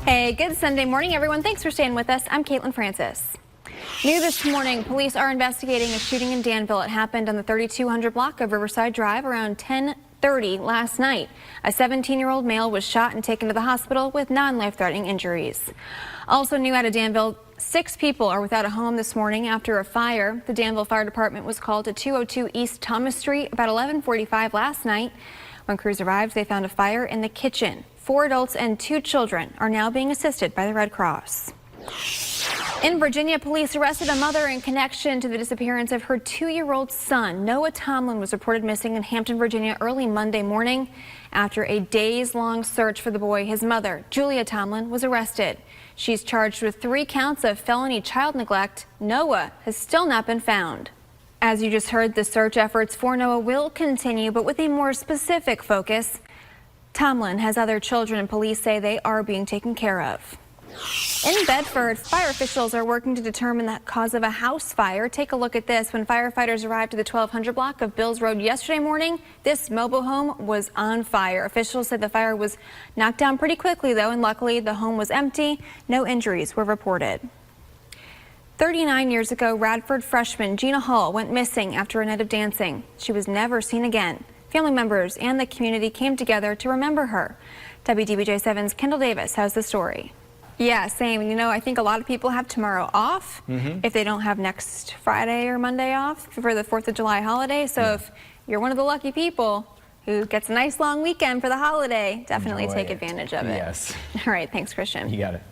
Hey, good Sunday morning, everyone. Thanks for staying with us. I'm Caitlin Francis. New this morning, police are investigating a shooting in Danville. It happened on the 3200 block of Riverside Drive around 10:30 last night. A 17-year-old male was shot and taken to the hospital with non-life-threatening injuries. Also new out of Danville, 6 people are without a home this morning after a fire. The Danville Fire Department was called to 202 East Thomas Street about 11:45 last night. When crews arrived, they found a fire in the kitchen. 4 adults and 2 children are now being assisted by the Red Cross. In Virginia, police arrested a mother in connection to the disappearance of her 2-year-old son. Noah Tomlin was reported missing in Hampton, Virginia early Monday morning. After a days-long search for the boy, his mother, Julia Tomlin, was arrested. She's charged with 3 counts of felony child neglect. Noah has still not been found. As you just heard, the search efforts for Noah will continue, but with a more specific focus. Tomlin has other children, and police say they are being taken care of. In Bedford, fire officials are working to determine the cause of a house fire. Take a look at this. When firefighters arrived at the 1200 block of Bills Road yesterday morning, this mobile home was on fire. Officials said the fire was knocked down pretty quickly, though, and luckily the home was empty. No injuries were reported. 39 years ago, Radford freshman Gina Hall went missing after a night of dancing. She was never seen again. Family members and the community came together to remember her. WDBJ7's Kendall Davis has the story. Yeah, same. You know, I think a lot of people have tomorrow off if they don't have next Friday or Monday off for the 4th of July holiday. So if you're one of the lucky people who gets a nice long weekend for the holiday, definitely take advantage of it. Yes. All right. Thanks, Christian. You got it.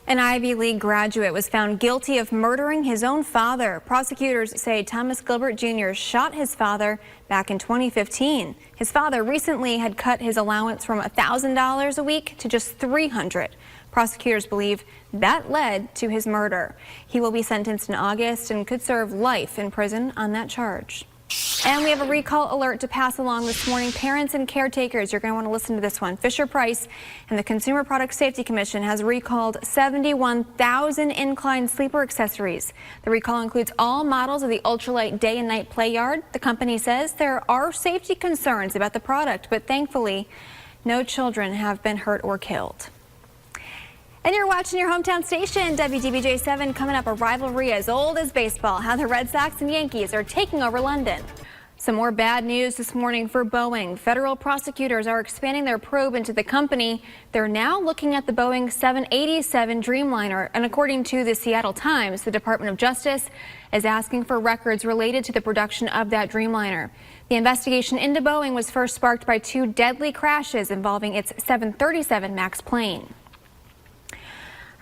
An Ivy League graduate was found guilty of murdering his own father. Prosecutors say Thomas Gilbert Jr. shot his father back in 2015. His father recently had cut his allowance from $1,000 a week to just $300. Prosecutors believe that led to his murder. He will be sentenced in August and could serve life in prison on that charge. And we have a recall alert to pass along this morning. Parents and caretakers, you're going to want to listen to this one. Fisher-Price and the Consumer Product Safety Commission has recalled 71,000 incline sleeper accessories. The recall includes all models of the ultralight day and night play yard. The company says there are safety concerns about the product, but thankfully, no children have been hurt or killed. And you're watching your hometown station, WDBJ7. Coming up, a rivalry as old as baseball, how the Red Sox and Yankees are taking over London. Some more bad news this morning for Boeing. Federal prosecutors are expanding their probe into the company. They're now looking at the Boeing 787 Dreamliner. And according to the Seattle Times, the Department of Justice is asking for records related to the production of that Dreamliner. The investigation into Boeing was first sparked by 2 deadly crashes involving its 737 MAX plane.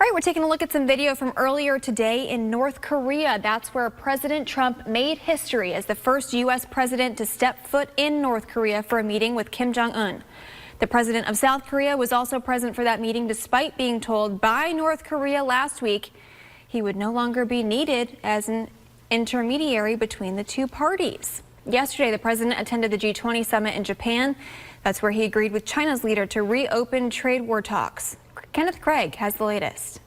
All right, we're taking a look at some video from earlier today in North Korea. That's where President Trump made history as the first U.S. president to step foot in North Korea for a meeting with Kim Jong-un. The president of South Korea was also present for that meeting, despite being told by North Korea last week he would no longer be needed as an intermediary between the two parties. Yesterday, the president attended the G20 summit in Japan. That's where he agreed with China's leader to reopen trade war talks. Kenneth Craig has the latest.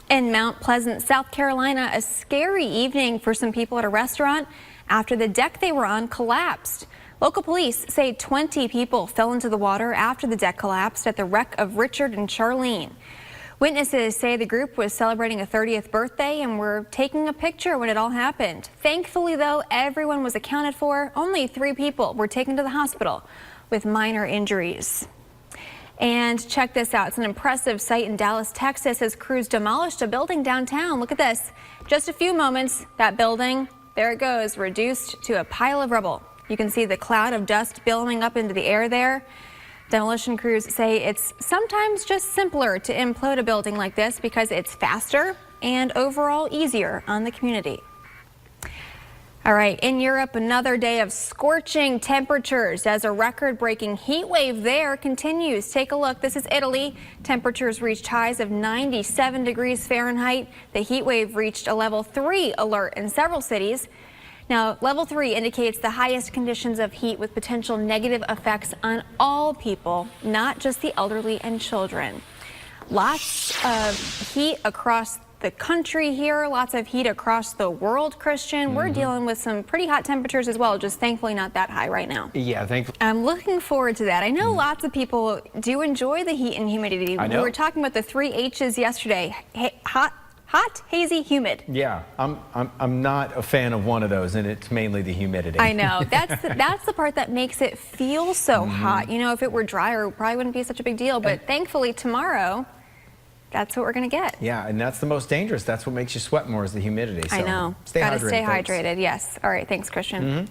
In Mount Pleasant, South Carolina, a scary evening for some people at a restaurant after the deck they were on collapsed. Local police say 20 people fell into the water after the deck collapsed at the wreck of Richard and Charlene. Witnesses say the group was celebrating a 30th birthday and were taking a picture when it all happened. Thankfully, though, everyone was accounted for. Only 3 people were taken to the hospital with minor injuries. And check this out. It's an impressive sight in Dallas, Texas, as crews demolished a building downtown. Look at this. Just a few moments, that building, there it goes, reduced to a pile of rubble. You can see the cloud of dust billowing up into the air there. Demolition crews say it's sometimes just simpler to implode a building like this because it's faster and overall easier on the community. All right, in Europe, another day of scorching temperatures as a record-breaking heat wave there continues. Take a look. This is Italy. Temperatures reached highs of 97 degrees Fahrenheit. The heat wave reached a level 3 alert in several cities. Now, level 3 indicates the highest conditions of heat with potential negative effects on all people, not just the elderly and children. Lots of heat across the country here, lots of heat across the world, Christian. We're dealing with some pretty hot temperatures as well, just thankfully not that high right now. Yeah, thankfully. I'm looking forward to that. I know lots of people do enjoy the heat and humidity. I know. We were talking about the 3 H's yesterday. Hot, hazy, humid. Yeah, I'm not a fan of one of those, and it's mainly the humidity. I know. That's the part that makes it feel so hot. You know, if it were drier, it probably wouldn't be such a big deal. But thankfully tomorrow, that's what we're going to get. Yeah, and that's the most dangerous. That's what makes you sweat more is the humidity. So I know. Gotta stay hydrated. Yes. All right. Thanks, Christian.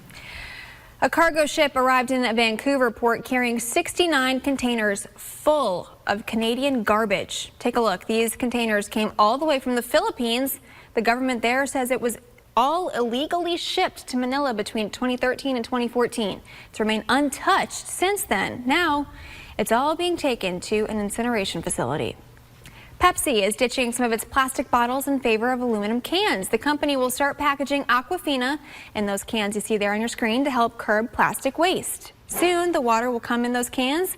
A cargo ship arrived in a Vancouver port carrying 69 containers full of Canadian garbage. Take a look. These containers came all the way from the Philippines. The government there says it was all illegally shipped to Manila between 2013 and 2014. It's remained untouched since then. Now, it's all being taken to an incineration facility. Pepsi is ditching some of its plastic bottles in favor of aluminum cans. The company will start packaging Aquafina in those cans you see there on your screen to help curb plastic waste. Soon, the water will come in those cans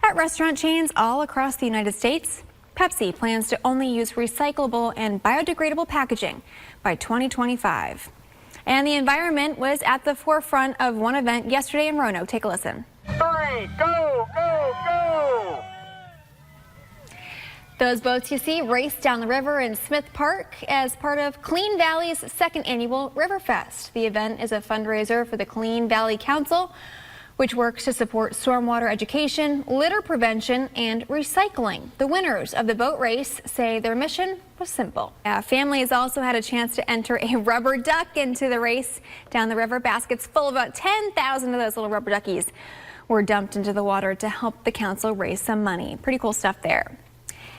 at restaurant chains all across the United States. Pepsi plans to only use recyclable and biodegradable packaging by 2025. And the environment was at the forefront of one event yesterday in Roanoke. Take a listen. 3, go, go, go! Those boats you see race down the river in Smith Park as part of Clean Valley's second annual Riverfest. The event is a fundraiser for the Clean Valley Council, which works to support stormwater education, litter prevention, and recycling. The winners of the boat race say their mission was simple. Families also had a chance to enter a rubber duck into the race down the river. Baskets full of about 10,000 of those little rubber duckies were dumped into the water to help the council raise some money. Pretty cool stuff there.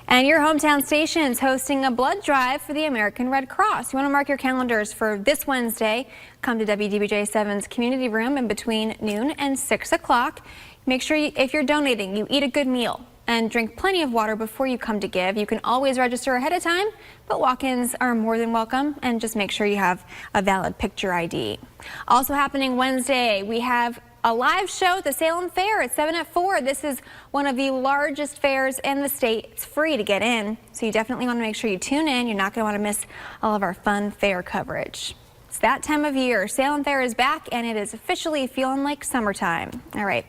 And your hometown station is hosting a blood drive for the American Red Cross. You want to mark your calendars for this Wednesday. Come to WDBJ7's community room in between noon and 6 o'clock. Make sure if you're donating, you eat a good meal and drink plenty of water before you come to give. You can always register ahead of time, but walk-ins are more than welcome, and just make sure you have a valid picture ID. Also happening Wednesday, we have a live show at the Salem Fair at 7 at 4. This is one of the largest fairs in the state. It's free to get in, so you definitely want to make sure you tune in. You're not going to want to miss all of our fun fair coverage. It's that time of year. Salem Fair is back, and it is officially feeling like summertime. All right.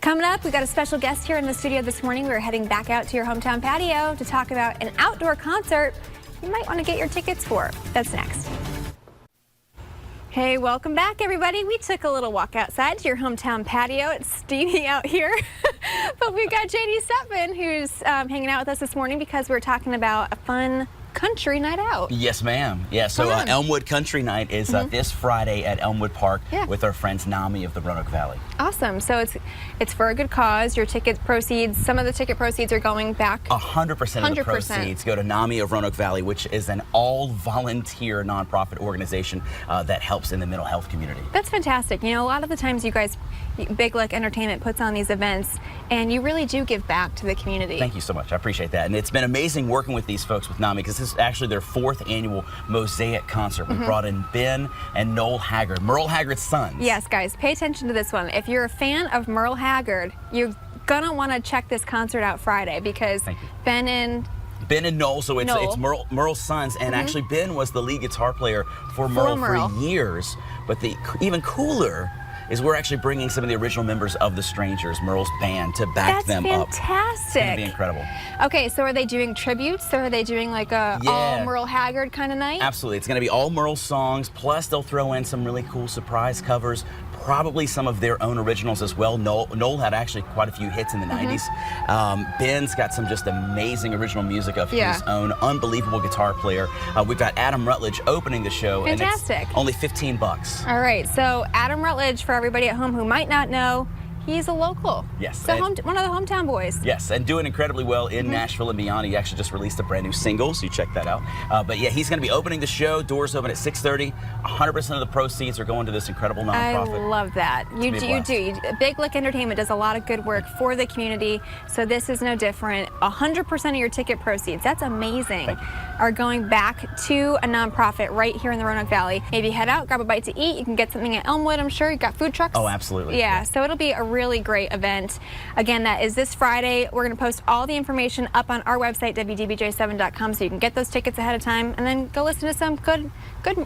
Coming up, we got a special guest here in the studio this morning. We're heading back out to your hometown patio to talk about an outdoor concert you might want to get your tickets for. That's next. Hey, welcome back, everybody. We took a little walk outside to your hometown patio. It's steamy out here, but we've got JD Stepman, who's hanging out with us this morning because we're talking about a fun country night out. Yes, ma'am. Yeah, so Elmwood Country Night is this Friday at Elmwood Park with our friends NAMI of the Roanoke Valley. Awesome. So it's for a good cause. Your ticket proceeds, some of the ticket proceeds are going back. 100% of the proceeds go to NAMI of Roanoke Valley, which is an all-volunteer nonprofit organization that helps in the mental health community. That's fantastic. You know, a lot of the times you guys, Big Lick Entertainment puts on these events, and you really do give back to the community. Thank you so much. I appreciate that. And it's been amazing working with these folks with NAMI because this is actually their 4th annual Mosaic concert. We brought in Ben and Noel Haggard, Merle Haggard's sons. Yes, guys, pay attention to this one. If you're a fan of Merle Haggard, you're gonna want to check this concert out Friday because Ben and Noel, so it's Merle's sons, and actually Ben was the lead guitar player for Merle for years. But the even cooler is we're actually bringing some of the original members of the Strangers, Merle's band, to back them up. That's fantastic. It's gonna be incredible. Okay, so are they doing tributes, or are they doing like a all Merle Haggard kind of night? Absolutely. It's gonna be all Merle songs, plus they'll throw in some really cool surprise covers, probably some of their own originals as well. Noel had actually quite a few hits in the 90s. Ben's got some just amazing original music of his own, unbelievable guitar player. We've got Adam Rutledge opening the show. Fantastic. And it's only $15. All right, so Adam Rutledge, for everybody at home who might not know, he's a local. Yes. So one of the hometown boys. Yes, and doing incredibly well in Nashville and beyond. He actually just released a brand new single, so you check that out. But yeah, he's going to be opening the show. Doors open at 6:30. 100% of the proceeds are going to this incredible nonprofit. I love that. You do. Big Lick Entertainment does a lot of good work for the community, so this is no different. 100% of your ticket proceeds, that's amazing, are going back to a nonprofit right here in the Roanoke Valley. Maybe head out, grab a bite to eat. You can get something at Elmwood, I'm sure. You've got food trucks. Oh, absolutely. Yeah, so it'll be a really great event. Again, that is this Friday. We're going to post all the information up on our website, WDBJ7.com, so you can get those tickets ahead of time and then go listen to some good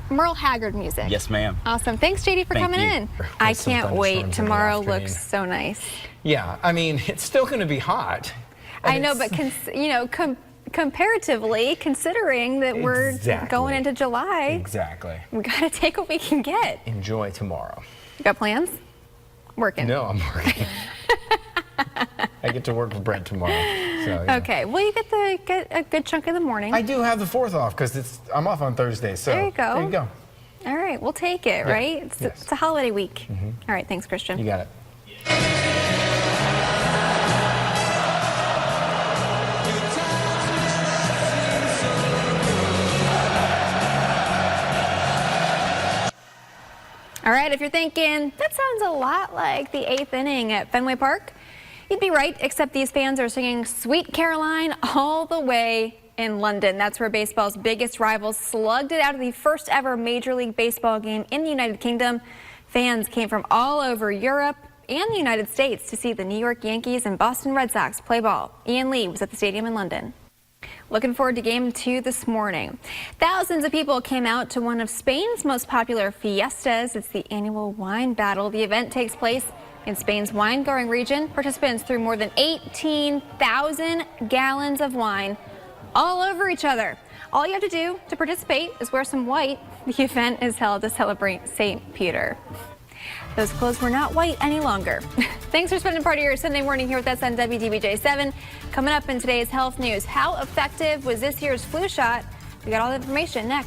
Merle Haggard music. Yes, ma'am. Awesome. Thanks, JD, for Thank coming you. in. I Some can't thunderstorms wait. in the Tomorrow afternoon. looks so nice. Yeah, I mean, it's still going to be hot. I know, but comparatively, considering that we're Exactly. going into July, Exactly. we got to take what we can get. Enjoy tomorrow. You got plans? Working. No, I'm working. I get to work with Brent tomorrow. So, yeah. Okay. Well, you get a good chunk of the morning. I do have the 4th off because I'm off on Thursday. So There you go. There you go. All right. We'll take it, right? It's, Yes. it's a holiday week. All right. Thanks, Christian. You got it. All right, if you're thinking, that sounds a lot like the 8th inning at Fenway Park, you'd be right, except these fans are singing Sweet Caroline all the way in London. That's where baseball's biggest rivals slugged it out of the first ever Major League Baseball game in the United Kingdom. Fans came from all over Europe and the United States to see the New York Yankees and Boston Red Sox play ball. Ian Lee was at the stadium in London. Looking forward to Game 2 this morning. Thousands of people came out to one of Spain's most popular fiestas. It's the annual wine battle. The event takes place in Spain's wine-growing region. Participants threw more than 18,000 gallons of wine all over each other. All you have to do to participate is wear some white. The event is held to celebrate St. Peter. Those clothes were not white any longer. Thanks for spending part of your Sunday morning here with us on WDBJ7. Coming up in today's health news, how effective was this year's flu shot? We got all the information next.